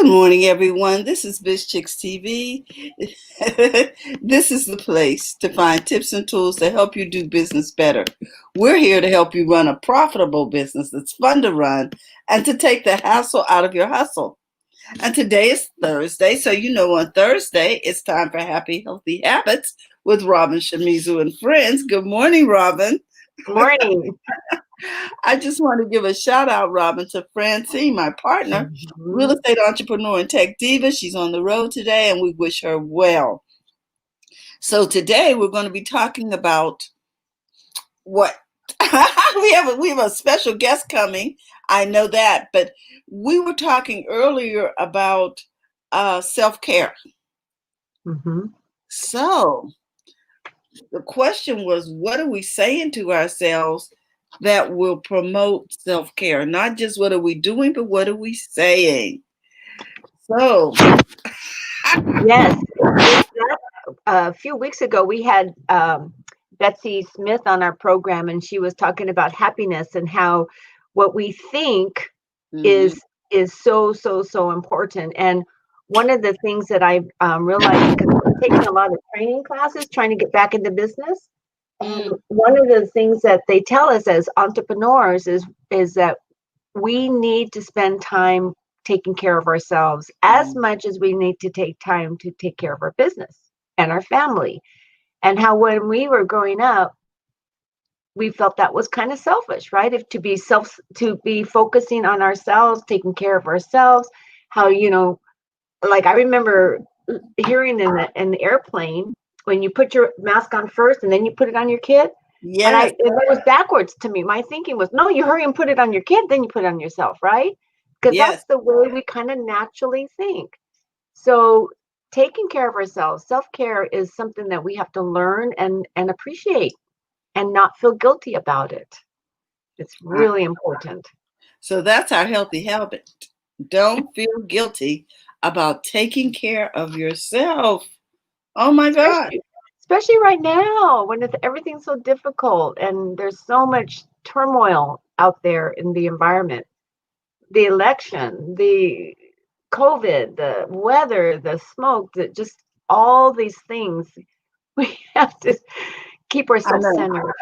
Good morning, everyone. This is Biz Chicks TV. This is the place to find tips and tools to help you do business better. We're here to help you run a profitable business that's fun to run and to take the hassle out of your hustle. And today is Thursday, so you know on Thursday it's time for Happy Healthy Habits with Robin Shimizu and friends. Good morning, Robin. Morning. I just want to give a shout out, Robin, to Francine, my partner, real Mhm. estate entrepreneur and tech diva. She's on the road today, and we wish her well. So today we're going to be talking about what we have a special guest coming. I know that, but we were talking earlier about self care. Mhm. So the question was, what are we saying to ourselves that will promote self care? Not just what are we doing, but what are we saying? So, Yes, a few weeks ago we had Betsy Smith on our program, and she was talking about happiness and how what we think mhm, is so important. And one of the things that I realized, because I'm taking a lot of training classes, trying to get back into business, and mm, one of the things that they tell us as entrepreneurs is that we need to spend time taking care of ourselves as mm, much as we need to take time to take care of our business and our family. And how when we were growing up, we felt that was kind of selfish, right? If to be focusing on ourselves, taking care of ourselves, how like I remember hearing in the airplane when you put your mask on first and then you put it on your kid. And yes, it was backwards to me. My thinking was, no, you hurry and put it on your kid, then you put it on yourself, right? Because yes. that's the way we kind of naturally think. So taking care of ourselves, self-care is something that we have to learn and appreciate and not feel guilty about it. It's Uh, really important. So that's our healthy habit. Don't feel guilty about taking care of yourself. Oh my God. Especially right now when everything's so difficult and there's so much turmoil out there in the environment. The election, the COVID, the weather, the smoke, just all these things. We have to keep I ourselves know. centered.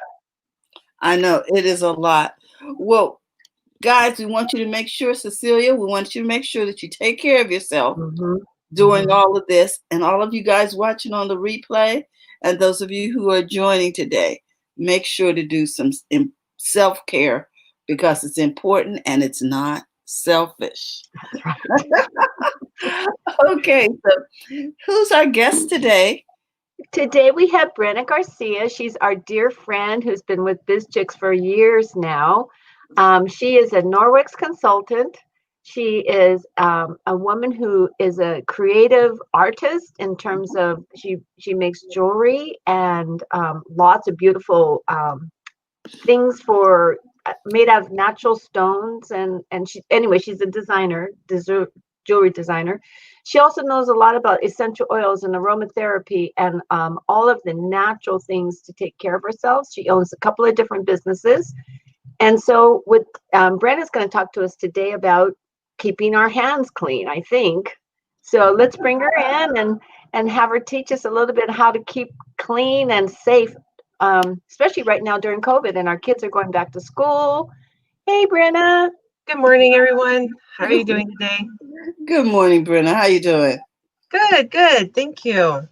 I know. It is a lot. Well, guys, we want you to make sure, Cecilia, we want you to make sure that you take care of yourself Hmm. doing all of this. And all of you guys watching on the replay, and those of you who are joining today, make sure to do some self care because it's important and it's not selfish. That's right. Okay, so who's our guest today? Today we have Brenda Garcia. She's our dear friend who's been with BizChicks for years now. She is a Norwex consultant. She is a woman who is a creative artist in terms of she makes jewelry and lots of beautiful things for made out of natural stones and she's a designer, jewelry designer. She also knows a lot about essential oils and aromatherapy and all of the natural things to take care of ourselves. She owns a couple of different businesses, and so with Brenda's going to talk to us today about keeping our hands clean, I think. So let's bring her in and have her teach us a little bit how to keep clean and safe, especially right now during COVID and our kids are going back to school. Hey, Brenda. Good morning, everyone. How are you doing today? Good morning, Brenda. How you doing? Good, good. Thank you.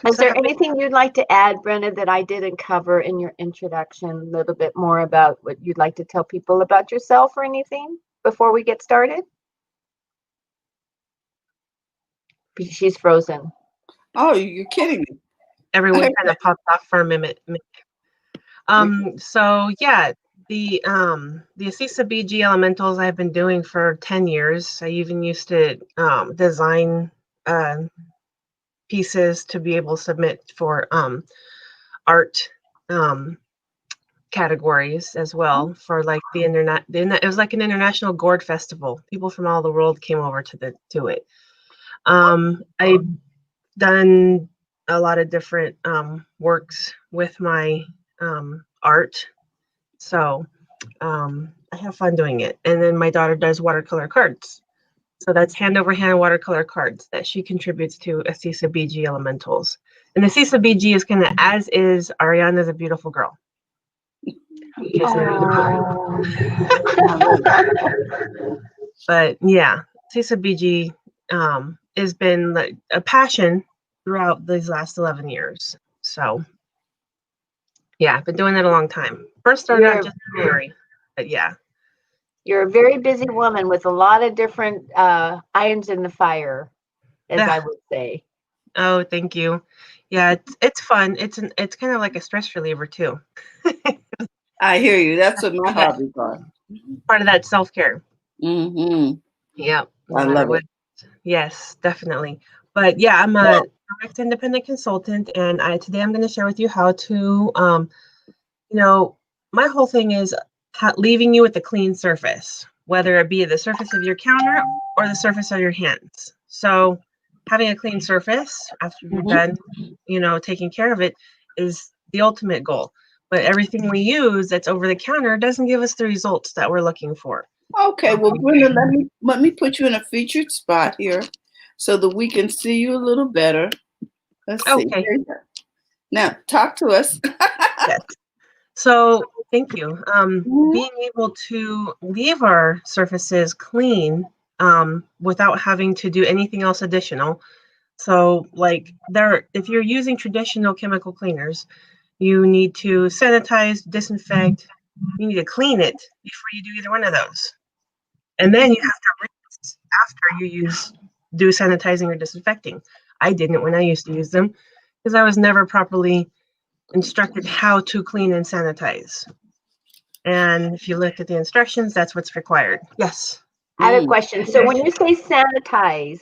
Is So there happy. anything you'd like to add, Brenda, that I didn't cover in your introduction? A little bit more about what you'd like to tell people about yourself or anything before we get started? She's frozen. Oh, you're kidding me. Everyone kind of popped off for a minute. So yeah, the Assisa BG Elementals I've been doing for 10 years. I even used to design pieces to be able to submit for art categories as well for like the internet. It was like an international gourd festival. People from all the world came over to it. I've done a lot of different works with my art, so I have fun doing it. And then my daughter does watercolor cards, So that's hand over hand watercolor cards that she contributes to Asisa BG Elementals. And Asisa BG is kind of as is Ariana's a beautiful girl. In case but yeah, Asisa BG has been like a passion throughout these last 11 years. So yeah, I've been doing it a long time. First started out just in January, but yeah. You're a very busy woman with a lot of different irons in the fire, as I would say. Oh, thank you. Yeah, it's fun. It's kind of like a stress reliever too. I hear you. That's what my hobbies are. Part of that self-care. Mm-hmm. Yeah, no I matter love what. it. Yes, definitely. But yeah, I'm a direct independent consultant, and today I'm going to share with you how to, my whole thing is leaving you with a clean surface, whether it be the surface of your counter or the surface of your hands. So having a clean surface after you're done, taking care of it is the ultimate goal. But everything we use that's over the counter doesn't give us the results that we're looking for. Okay, well, Brenda, let me put you in a featured spot here so that we can see you a little better. Let's see. Okay. Now, talk to us. Yes. So thank you. Being able to leave our surfaces clean without having to do anything else additional. So like if you're using traditional chemical cleaners, you need to sanitize, disinfect, you need to clean it before you do either one of those. And then you have to rinse after you do sanitizing or disinfecting. I didn't when I used to use them because I was never properly instructed how to clean and sanitize. And if you look at the instructions, that's what's required. Yes. I have a question. So when you say sanitize,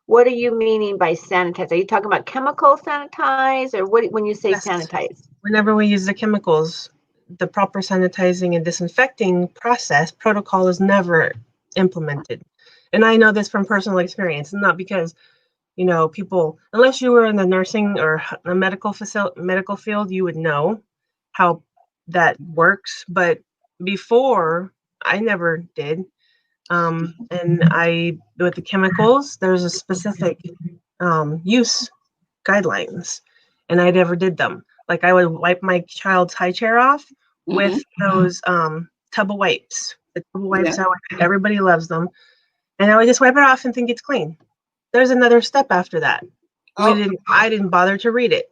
what are you meaning by sanitize? Are you talking about chemical sanitize, or what when you say sanitize? Whenever we use the chemicals, the proper sanitizing and disinfecting protocol is never implemented. And I know this from personal experience, not because people, unless you were in the nursing or a medical field, you would know how that works. But before, I never did. And with the chemicals, there's a specific use guidelines, and I never did them. Like I would wipe my child's high chair off with those tub of wipes. The tub of wipes, everybody loves them. And I would just wipe it off and think it's clean. There's another step after that. I didn't bother to read it.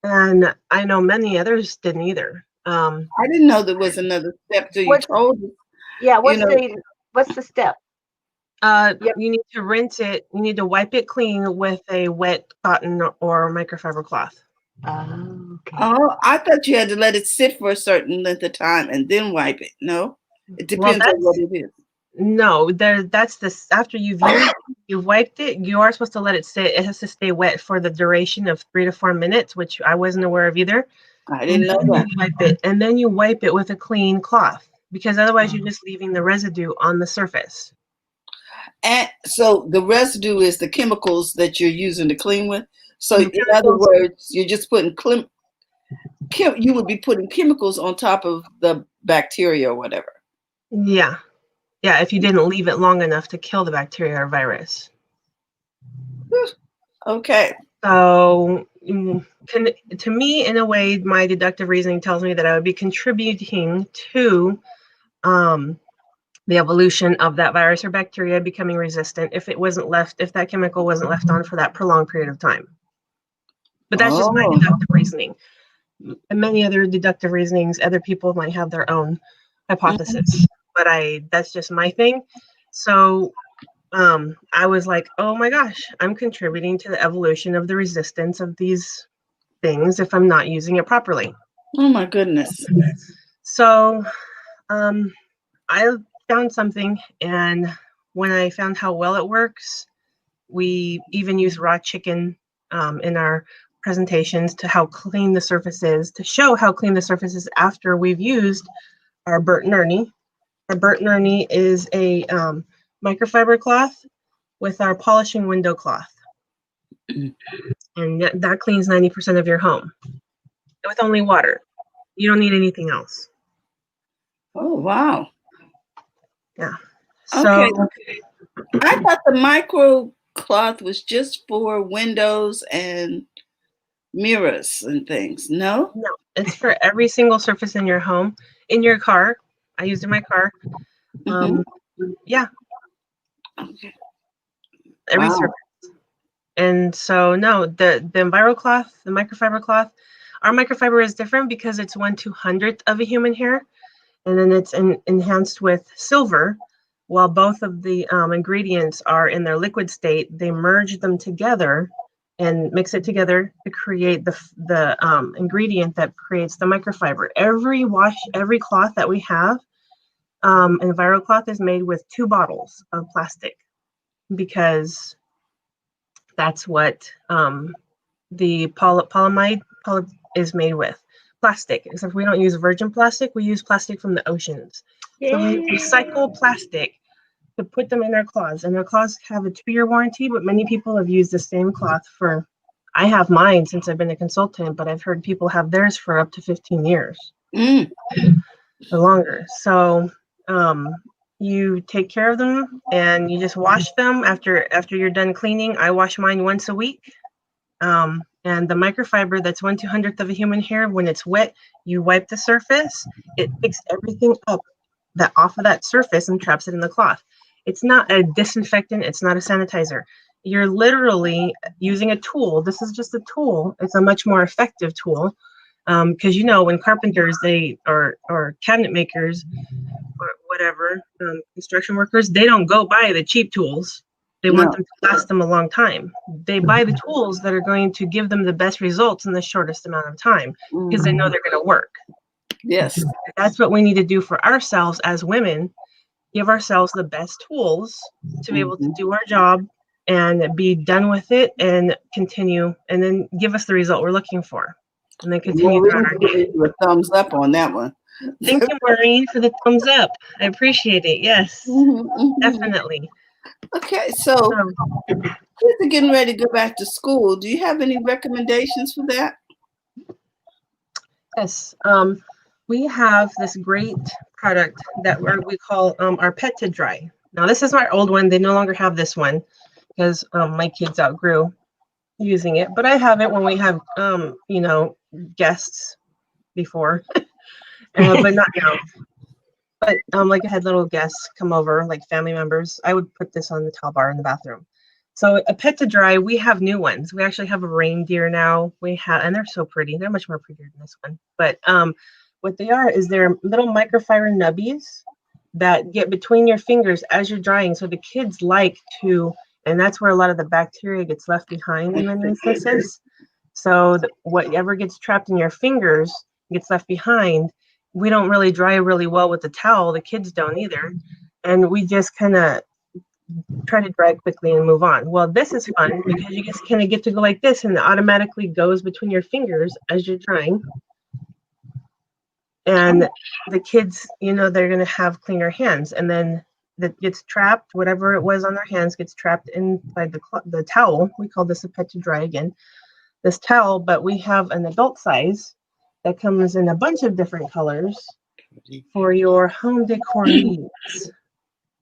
And I know many others didn't either. I didn't know there was another step till you told us. Yeah, what's the step? You need to rinse it. You need to wipe it clean with a wet cotton or microfiber cloth. Oh, okay. Oh, I thought you had to let it sit for a certain length of time and then wipe it. No, it depends on what it is. No, that's this. After you've wiped it, you are supposed to let it sit. It has to stay wet for the duration of 3 to 4 minutes, which I wasn't aware of either. I didn't know that. And then you wipe it with a clean cloth, because otherwise you're just leaving the residue on the surface. And so the residue is the chemicals that you're using to clean with. So in other words, you're just putting you would be putting chemicals on top of the bacteria or whatever. Yeah. Yeah, if you didn't leave it long enough to kill the bacteria or virus. Okay. So to me, in a way, my deductive reasoning tells me that I would be contributing to the evolution of that virus or bacteria becoming resistant if that chemical wasn't left on for that prolonged period of time. But that's just my deductive reasoning. And many other deductive reasonings, other people might have their own hypothesis, but that's just my thing. So I was like, oh my gosh, I'm contributing to the evolution of the resistance of these things if I'm not using it properly. Oh my goodness. So I found something, and when I found how well it works, we even use raw chicken in our presentations to how clean the surface is, to show how clean the surface is after we've used our Burt and Ernie. Our Burt and Ernie is a microfiber cloth with our polishing window cloth. And that cleans 90% of your home with only water. You don't need anything else. Oh, wow. Yeah. So I thought the micro cloth was just for windows and mirrors and things. No? No, it's for every single surface in your home, in your car. I used it in my car. Mm-hmm. Yeah, Okay. every Wow. surface. And so no, the Enviro cloth, the microfiber cloth, our microfiber is different because it's 1/200th of a human hair, and then it's enhanced with silver. While both of the ingredients are in their liquid state, they merge them together and mix it together to create the ingredient that creates the microfiber. Every cloth that we have, Enviro cloth is made with 2 bottles of plastic because that's what the polyamide is made with. Plastic, except we don't use virgin plastic, we use plastic from the oceans. So we recycle plastic to put them in their cloths, and their cloths have a 2-year warranty, but many people have used the same cloth for, I have mine since I've been a consultant, but I've heard people have theirs for up to 15 years Mm. or longer. So you take care of them and you just wash them after you're done cleaning. I wash mine once a week. And the microfiber, that's 1/200th of a human hair, when it's wet, you wipe the surface, it picks everything up that off of that surface and traps it in the cloth. It's not a disinfectant, it's not a sanitizer. You're literally using a tool. This is just a tool. It's a much more effective tool. Because when carpenters, or cabinet makers, or whatever, construction workers, they don't go buy the cheap tools. They want No. them to last them a long time. They buy the tools that are going to give them the best results in the shortest amount of time because they know they're going to work. Yes. That's what we need to do for ourselves as women. Give ourselves the best tools to be able to do our job and be done with it and continue, and then give us the result we're looking for. And then continue throughout our day. A thumbs up on that one. Thank you, Maureen, for the thumbs up. I appreciate it. Yes, definitely. Okay, so kids are getting ready to go back to school. Do you have any recommendations for that? Yes, we have this great product that we call our Pet to Dry. Now, this is our old one. They no longer have this one because my kids outgrew using it. But I have it when we have, guests before, but not now. But like I had little guests come over, like family members, I would put this on the towel bar in the bathroom. So a Pet to Dry, we have new ones. We actually have a reindeer now. And they're so pretty. They're much more prettier than this one. But what they are is they're little microfiber nubbies that get between your fingers as you're drying. So the kids like to, and that's where a lot of the bacteria gets left behind in many instances. So whatever gets trapped in your fingers gets left behind. We don't really dry really well with the towel. The kids don't either. And we just kind of try to dry quickly and move on. Well, this is fun because you just kind of get to go like this and it automatically goes between your fingers as you're drying. And the kids, they're going to have cleaner hands. And then that gets trapped, whatever it was on their hands gets trapped inside the towel. We call this a Pet to Dry again. This towel, but we have an adult size that comes in a bunch of different colors for your home decor needs.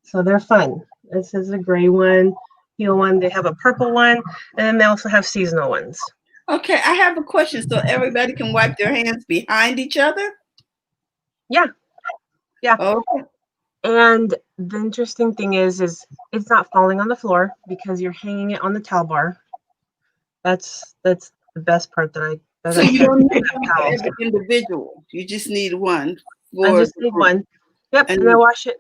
So they're fun. This is a gray one, teal one. They have a purple one, and then they also have seasonal ones. Okay, I have a question. So everybody can wipe their hands behind each other? Yeah. Okay. And the interesting thing is it's not falling on the floor because you're hanging it on the towel bar. That's the best part that I. So you don't need one for every individual. You just need one. I just need one. Yep, and I wash it.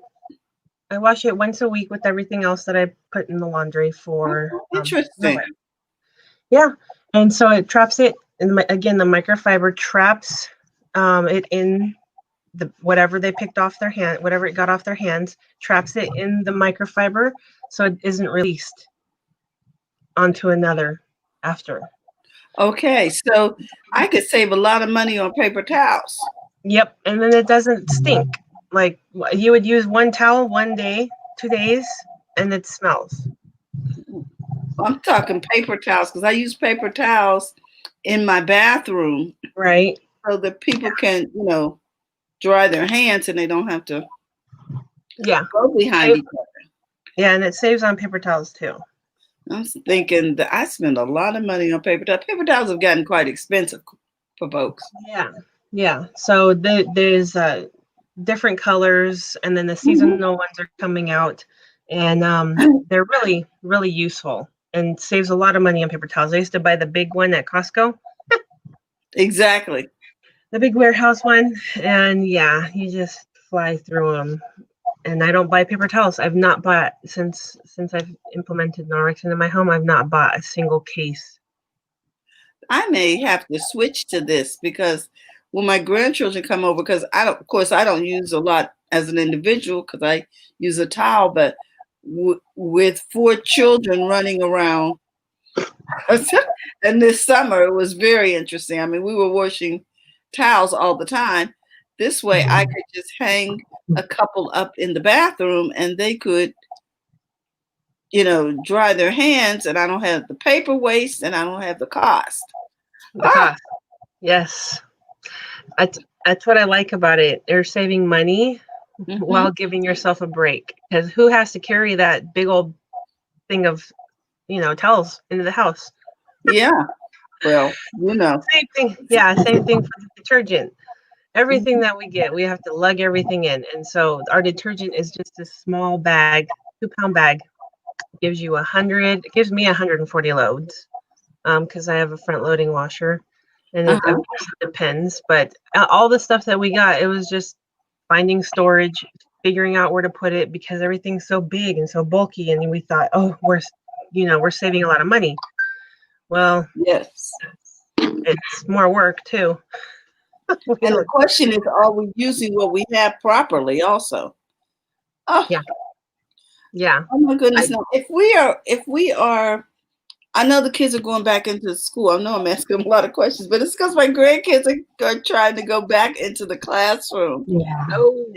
I wash it once a week with everything else that I put in the laundry for. Interesting. Yeah, and so it traps it. And again, the microfiber traps it in whatever they picked off their hand, whatever it got off their hands, traps it in the microfiber, so it isn't released onto another after. Okay, so I could save a lot of money on paper towels. Yep, and then it doesn't stink. Like you would use one towel one day, 2 days, and it smells. I'm talking paper towels because I use paper towels in my bathroom. Right. So that people can, dry their hands and they don't have to go behind each other. Yeah, and it saves on paper towels too. I'm thinking that I spend a lot of money on paper towels. Paper towels have gotten quite expensive for folks. Yeah, yeah. So there's different colors, and then the Mhm. seasonal ones are coming out, and they're really, really useful and saves a lot of money on paper towels. I used to buy the big one at Costco, Exactly. the big warehouse one, and yeah, you just fly through them. And I don't buy paper towels. I've not bought since I've implemented Norwex into my home. I've not bought a single case. I may have to switch to this because when my grandchildren come over, because of course, I don't use a lot as an individual because I use a towel, but with 4 children running around, and this summer it was very interesting. I mean, we were washing towels all the time. This way, I could just hang a couple up in the bathroom, and they could, dry their hands, and I don't have the paper waste, and I don't have the cost. The Ah, cost, yes. That's what I like about it. You're saving money mhm. while giving yourself a break. Because who has to carry that big old thing of, towels into the house? Yeah. Well, Same thing. Yeah, same thing for the detergent. Everything that we get, we have to lug everything in. And so our detergent is just a small bag, 2-pound bag. Gives you 100, it gives me 140 loads. Because I have a front loading washer. And it, of uh-huh. course, it depends. But all the stuff that we got, it was just finding storage, figuring out where to put it because everything's so big and so bulky. And we thought, oh, we're saving a lot of money. Well, Yes. it's more work too. We And the don't. question is, are we using what we have properly also? Oh, Yeah, yeah, oh my I, goodness. Now, if we are, I know the kids are going back into school. I know I'm asking them a lot of questions, but it's because my grandkids are trying to go back into the classroom. yeah. Oh,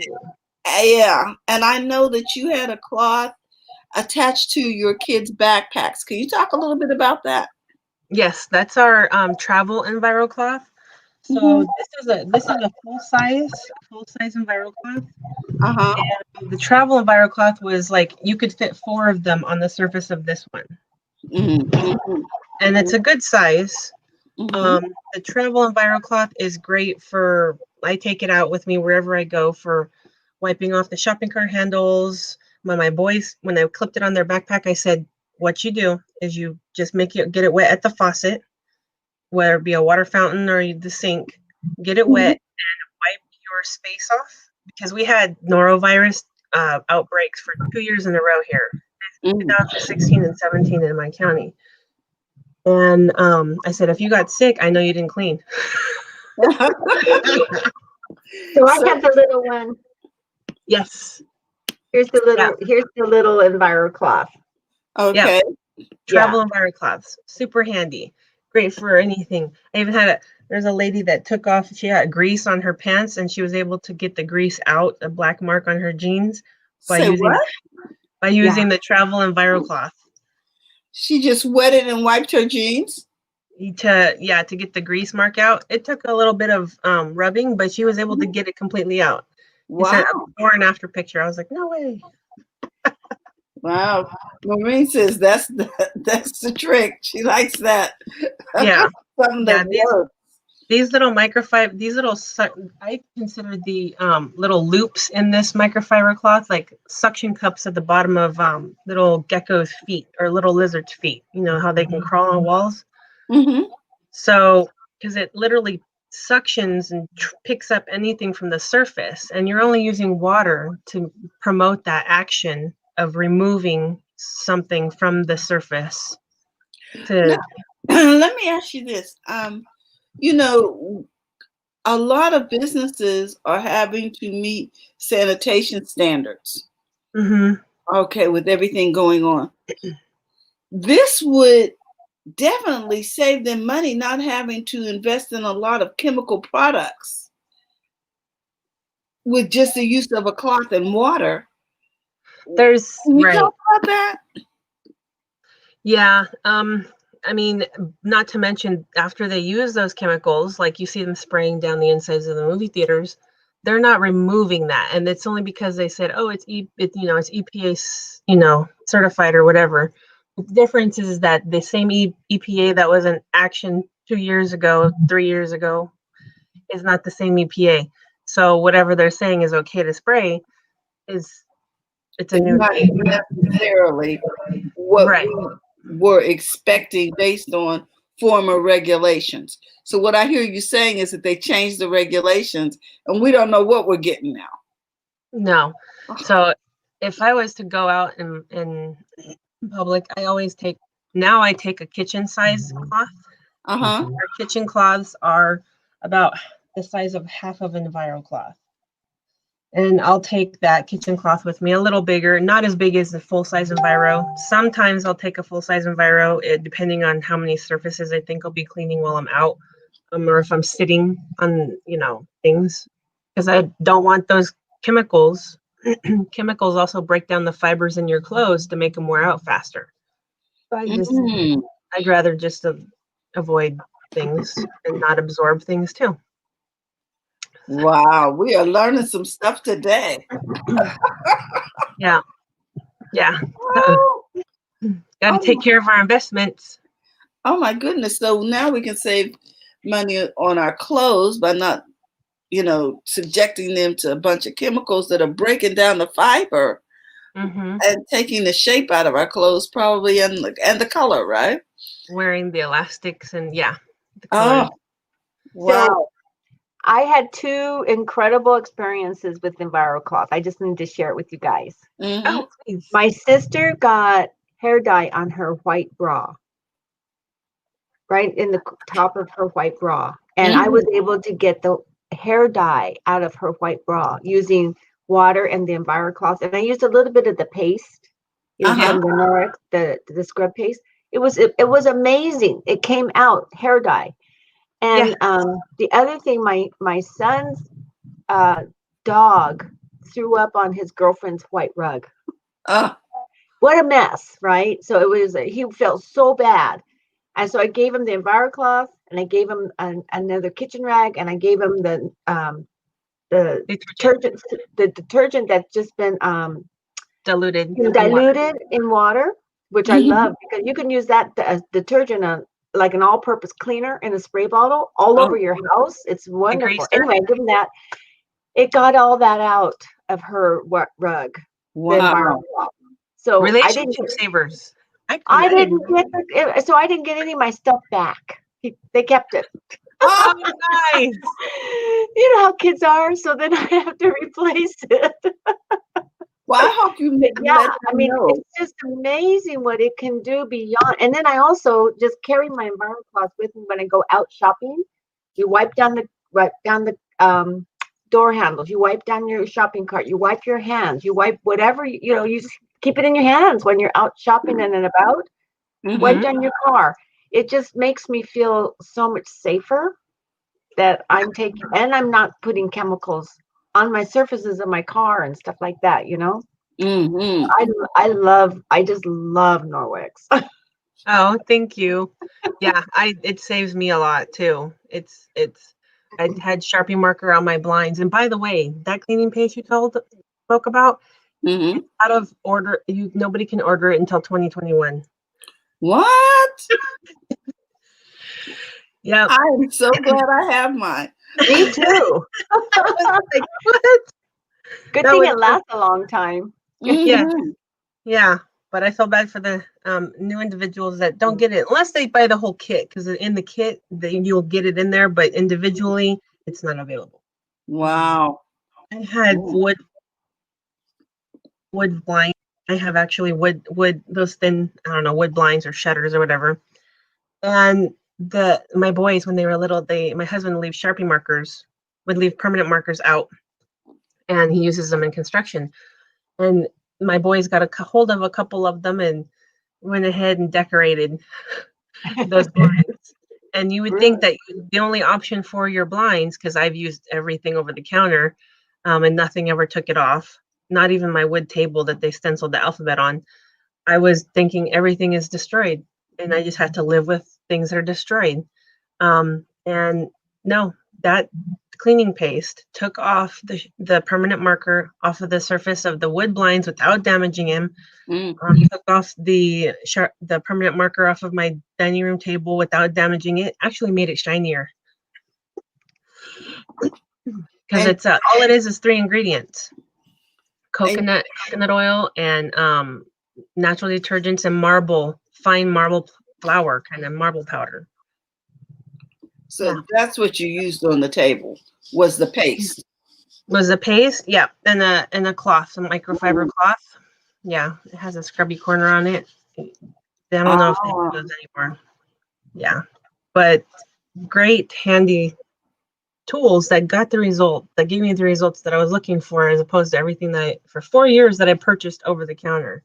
Yeah. And I know that you had a cloth attached to your kids' backpacks. Can you talk a little bit about that? yes, that's our travel Enviro Cloth. Hmm. So this is a full size Enviro Cloth. Uh-huh. And the travel Enviro Cloth was like you could fit 4 of them on the surface of this one, Hmm. Hmm. and it's a good size. Hmm. The travel Enviro Cloth is great for. I take it out with me wherever I go for wiping off the shopping cart handles. When I clipped it on their backpack, I said, "What you do is you just get it wet at the faucet, whether it be a water fountain or the sink. Get it wet, wipe your space off because we had norovirus outbreaks for 2 years in a row here, Hmm. 2016 and 17 in my county. And I said, if you got sick, I know you didn't clean. So I So, have the little one. Yes. Yeah. Here's the little Enviro Cloth. Yeah. okay. Yeah. Travel Enviro Cloths. Super handy. Great for anything. I even there's a lady that took off, she had grease on her pants and she was able to get the grease out, a black mark on her jeans by Say using what? Yeah. the travel Enviro Cloth. She just wetted and wiped her jeans? To get the grease mark out. It took a little bit of rubbing, but she was able to Mhm. get it completely out. He sent a Wow. before and after picture. I was like, no way. Wow. Maureen says that's the trick. She likes that. Yeah, Something yeah. that works. These little microfiber, I consider the little loops in this microfiber cloth like suction cups at the bottom of little gecko's feet or little lizard's feet. You know how they can crawl on walls. Hmm. So, because it literally suctions and picks up anything from the surface, and you're only using water to promote that action of removing something from the surface. Now, To let me ask you this. You know, a lot of businesses are having to meet sanitation standards. Mhm. Okay, with everything going on. This would definitely save them money not having to invest in a lot of chemical products with just the use of a cloth and water. There's Can you right. talk about that? Yeah. I mean, not to mention after they use those chemicals, like you see them spraying down the insides of the movie theaters, they're not removing that, and it's only because they said, oh, it's it's EPA certified or whatever. The difference is that the same EPA that was in action 2 years ago, 3 years ago, is not the same EPA. So whatever they're saying is okay to spray it's a It's new not thing. necessarily what Right. we were expecting based on former regulations. So what I hear you saying is that they changed the regulations and we don't know what we're getting now. No. So if I was to go out in public, I take a kitchen size cloth. Uh-huh. Our kitchen cloths are about the size of half of an Enviro cloth. And I'll take that kitchen cloth with me, a little bigger, not as big as the full-size Enviro. Sometimes I'll take a full-size Enviro, depending on how many surfaces I think I'll be cleaning while I'm out, or if I'm sitting on, things, because I don't want those chemicals. Chemicals also break down the fibers in your clothes to make them wear out faster. So I'd rather just avoid things and not absorb things too. Wow, we are learning some stuff today. Yeah. Oh, Got to take care of our investments. oh my goodness. So now we can save money on our clothes by not, subjecting them to a bunch of chemicals that are breaking down the fiber and taking the shape out of our clothes, probably, and the color, right? Wearing the elastics and the Oh, colors. wow. So I had 2 incredible experiences with Enviro Cloth. I just need to share it with you guys. Oh, please. My sister got hair dye on her white bra, right in the top of her white bra. And I was able to get the hair dye out of her white bra using water and the Enviro Cloth. And I used a little bit of the paste, from the Norwex, the scrub paste. It was amazing. It came out hair dye. And the other thing, my son's dog threw up on his girlfriend's white rug. What a mess, right? So he felt so bad. And so I gave him the Enviro Cloth, and I gave him another kitchen rag, and I gave him the detergent that's just been diluted in water, which I love, because you can use that as detergent on like an all-purpose cleaner in a spray bottle all over your house. It's wonderful. Anyway, given that, it got all that out of her rug. Wow. So relationship savers. I didn't get any of my stuff back. They kept it. Oh, nice. You know how kids are. So then I have to replace it. Well, I hope you know. It's just amazing what it can do beyond. And then I also just carry my Enviro Cloth with me when I go out shopping. You wipe down the door handles. You wipe down your shopping cart. You wipe your hands. You wipe whatever, you just keep it in your hands when you're out shopping and about. Wipe down your car. It just makes me feel so much safer that I'm not putting chemicals on my surfaces of my car and stuff like that, I just love Norwex. Oh, thank you. Yeah, it saves me a lot too. I had Sharpie marker on my blinds. And by the way, that cleaning paste you spoke about, it's out of order. Nobody can order it until 2021. What? Yeah. I'm so glad I have mine. Me too. Like, what? Good thing it lasts a long time. Yeah. But I feel bad for the new individuals that don't get it unless they buy the whole kit, because in the kit you'll get it in there, but individually it's not available. Wow. I had wood blinds. I have actually wood those thin, I don't know, wood blinds or shutters or whatever. And my boys, when they were little, my husband would leave permanent markers out, and he uses them in construction. And my boys got a hold of a couple of them and went ahead and decorated those blinds. And you would think that the only option for your blinds, because I've used everything over the counter, and nothing ever took it off, not even my wood table that they stenciled the alphabet on. I was thinking everything is destroyed, and I just have to live with things that are destroyed. And no, that cleaning paste took off the permanent marker off of the surface of the wood blinds without damaging them. Took off the permanent marker off of my dining room table without damaging it. Actually made it shinier. Because it's all it is 3 ingredients: coconut oil and natural detergents and fine marble flour, kind of marble powder. So that's what you used on the table, was the paste. Was the paste, yeah, and a cloth, some microfiber cloth. Yeah, it has a scrubby corner on it. I don't know if they do those anymore. Yeah, but great, handy tools that got the result, that gave me the results that I was looking for, as opposed to everything that for 4 years that I purchased over the counter.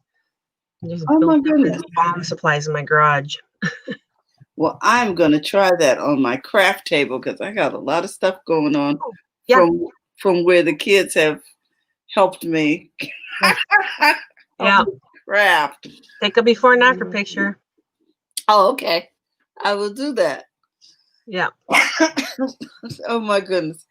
Just my goodness, bomb supplies in my garage. Well, I'm going to try that on my craft table, because I got a lot of stuff going on from where the kids have helped me. Yeah. Craft. Take a before and after picture. Oh, okay. I will do that. Yeah. Oh my goodness.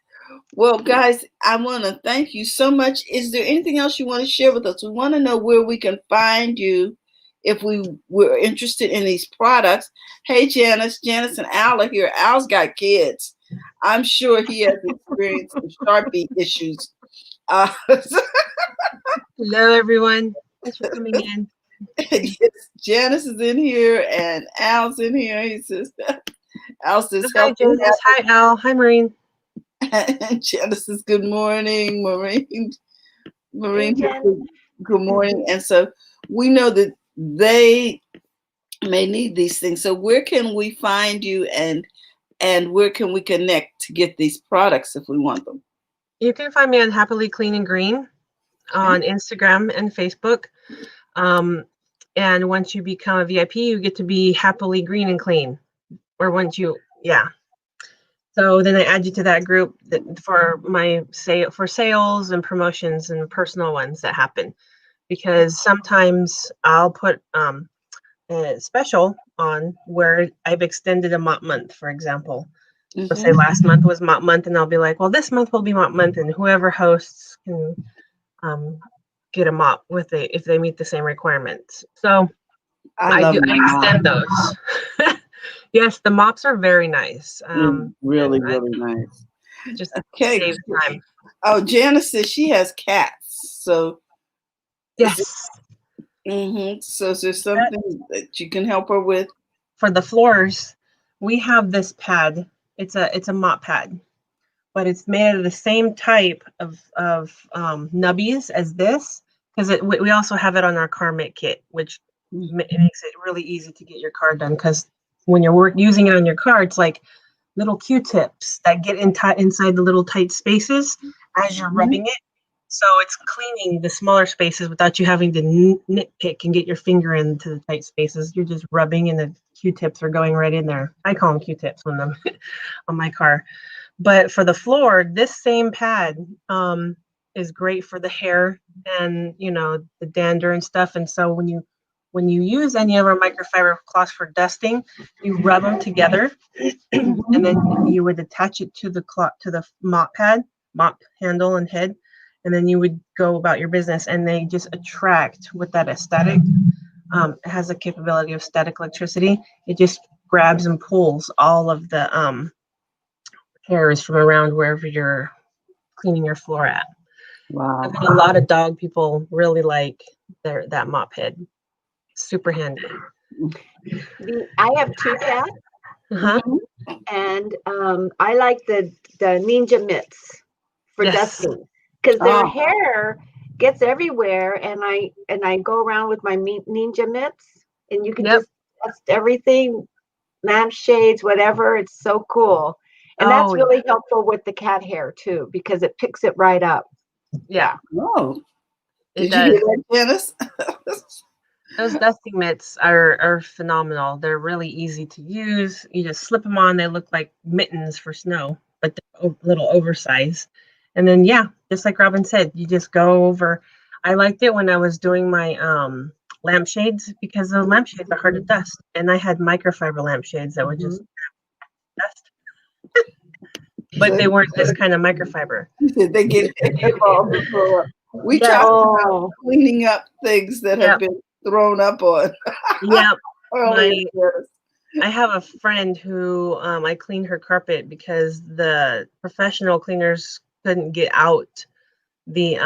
Well, guys, I want to thank you so much. Is there anything else you want to share with us? We want to know where we can find you if we were interested in these products. Hey, Janice and Al are here. Al's got kids. I'm sure he has experienced some Sharpie issues. Hello, everyone. Thanks for coming in. Janice is in here and Al's in here. He says, Al says, hi, Janice. Hi, Al. Hi, Maureen. And Janice says, good morning, Maureen. Good morning. And so we know that they may need these things. So where can we find you, and where can we connect to get these products if we want them? You can find me on Happily Clean and Green on Instagram and Facebook. And once you become a VIP, you get to be happily green and clean. Or once you, So then I add you to that group for sales and promotions and personal ones that happen. Because sometimes I'll put a special on where I've extended a mop month, for example. So say last month was mop month, and I'll be like, well, this month will be mop month, and whoever hosts can get a mop if they meet the same requirements. So I extend those. Yes, the mops are very nice. Really nice. Just okay. Save time. Oh, Janice says she has cats. So yes. So is there something that you can help her with? For the floors, we have this pad. It's a mop pad, but it's made out of the same type of nubbies as this, because we also have it on our car mitt kit, which makes it really easy to get your car done. Because when you're using it on your car, it's like little Q-tips that get inside the little tight spaces as you're rubbing it. So it's cleaning the smaller spaces without you having to nitpick and get your finger into the tight spaces. You're just rubbing, and the Q-tips are going right in there. I call them Q-tips on them on my car. But for the floor, this same pad is great for the hair and the dander and stuff. And so when you use any of our microfiber cloths for dusting, you rub them together, and then you would attach it to the mop handle and head, and then you would go about your business, and they just attract with that aesthetic. It has the capability of static electricity. It just grabs and pulls all of the hairs from around wherever you're cleaning your floor at. Wow. I've got a lot of dog people really like that mop head. Super handy. I have 2 cats, and I like the ninja mitts for dusting, because their hair gets everywhere, and I go around with my ninja mitts, and you can just dust everything, lampshades, whatever. It's so cool, and that's really helpful with the cat hair too, because it picks it right up. Yeah. Oh, did you hear that, Janice? Those dusting mitts are phenomenal. They're really easy to use. You just slip them on. They look like mittens for snow, but they're a little oversized. And then, just like Robin said, you just go over. I liked it when I was doing my lampshades, because the lampshades are hard to dust. And I had microfiber lampshades that would just dust. but they weren't this kind of microfiber. They get involved and throw up. We Yeah. talked about cleaning up things that have Yep. been thrown up on Yeah. earlier. I have a friend who I cleaned her carpet because the professional cleaners couldn't get out the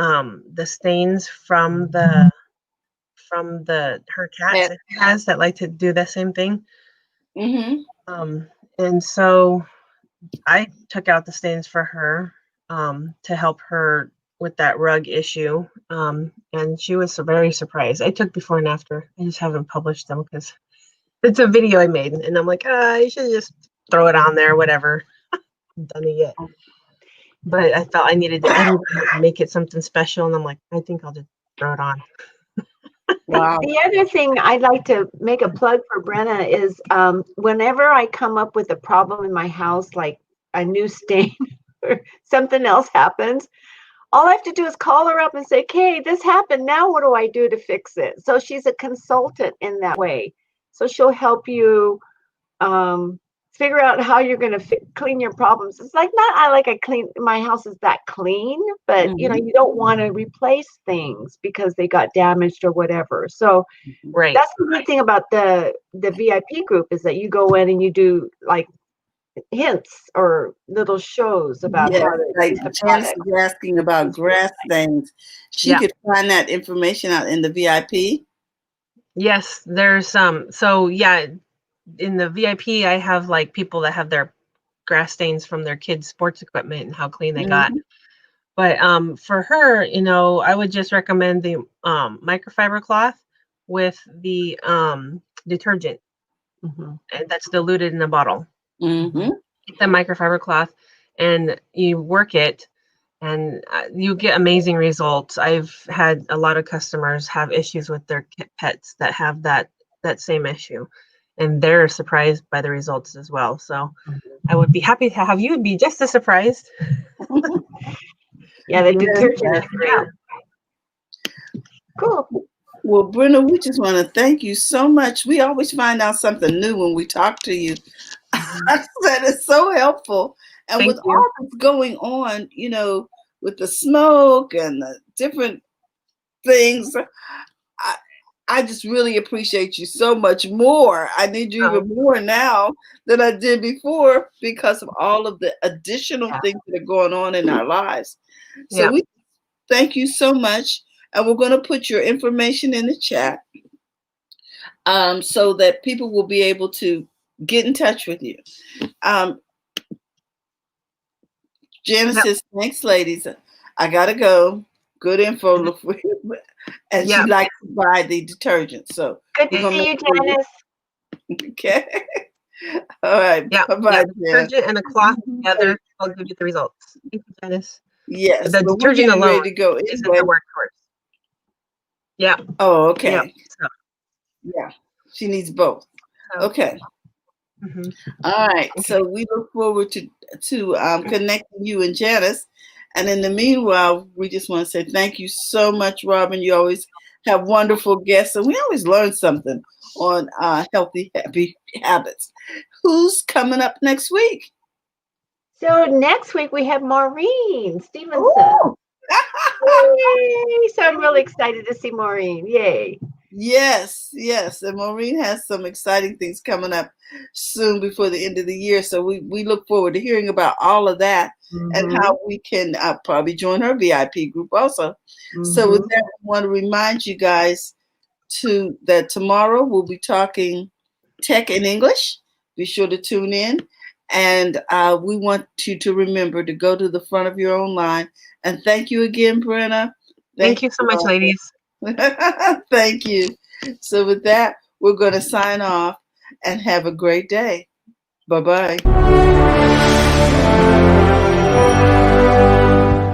stains from her cats that she has that like to do the same thing. And so I took out the stains for her to help her with that rug issue. And she was very surprised. I took before and after. I just haven't published them because it's a video I made, and I'm like, you should just throw it on there, whatever. I haven't done it yet. But I felt I needed to make it something special, and I'm like, I think I'll just throw it on. Wow. The other thing I'd like to make a plug for Brenna is whenever I come up with a problem in my house, like a new stain or something else happens, all I have to do is call her up and say, okay, this happened. Now what do I do to fix it? So she's a consultant in that way. So she'll help you figure out how you're going to clean your problems. It's like my house is that clean, but you know, you don't want to replace things because they got damaged or whatever. So that's the good thing about the VIP group is that you go in and you do like hints or little shows about how to like Janice is asking about grass stains. She could find that information out in the VIP. Yes, there's so yeah, in the VIP I have like people that have their grass stains from their kids' sports equipment and how clean they got. But for her, you know, I would just recommend the microfiber cloth with the detergent, and that's diluted in a bottle. Get the microfiber cloth and you work it, and you get amazing results. I've had a lot of customers have issues with their pets that have that same issue, and they're surprised by the results as well. So I would be happy to have you be just as surprised. Yeah, the detergent is great. Cool. Well, Brenda, we just want to thank you so much. We always find out something new when we talk to you. That is so helpful. And Thank with you. all that's going on, you know, with the smoke and the different things, I just really appreciate you so much more. I need you even more now than I did before because of all of the additional things that are going on in our lives. So we thank you so much. And we're going to put your information in the chat so that people will be able to get in touch with you. Janice says, thanks, ladies. I got to go. Good info. And she likes to buy the detergent. So good to see you, Janice. Okay. All right. Bye-bye, detergent and a cloth together will give you the results. Thank you, Janice. Yes. The detergent alone ready to go isn't the workhorse. Yeah. Oh, okay. Yeah. So. Yeah. She needs both. Okay. All right. Okay. So we look forward to connecting you and Janice. And in the meanwhile, we just want to say thank you so much, Robin. You always have wonderful guests, and we always learn something on healthy, happy habits. Who's coming up next week? So next week we have Maureen Stevenson. Yay! So I'm really excited to see Maureen. Yay. Yes, yes. And Maureen has some exciting things coming up soon before the end of the year. So we look forward to hearing about all of that and how we can probably join her VIP group also. So with that, I want to remind you guys that tomorrow we'll be talking tech in English. Be sure to tune in. And we want you to remember to go to the front of your own line. And thank you again, Brenna. Thank you so much, ladies. Thank you. So with that, we're going to sign off and have a great day. Bye-bye.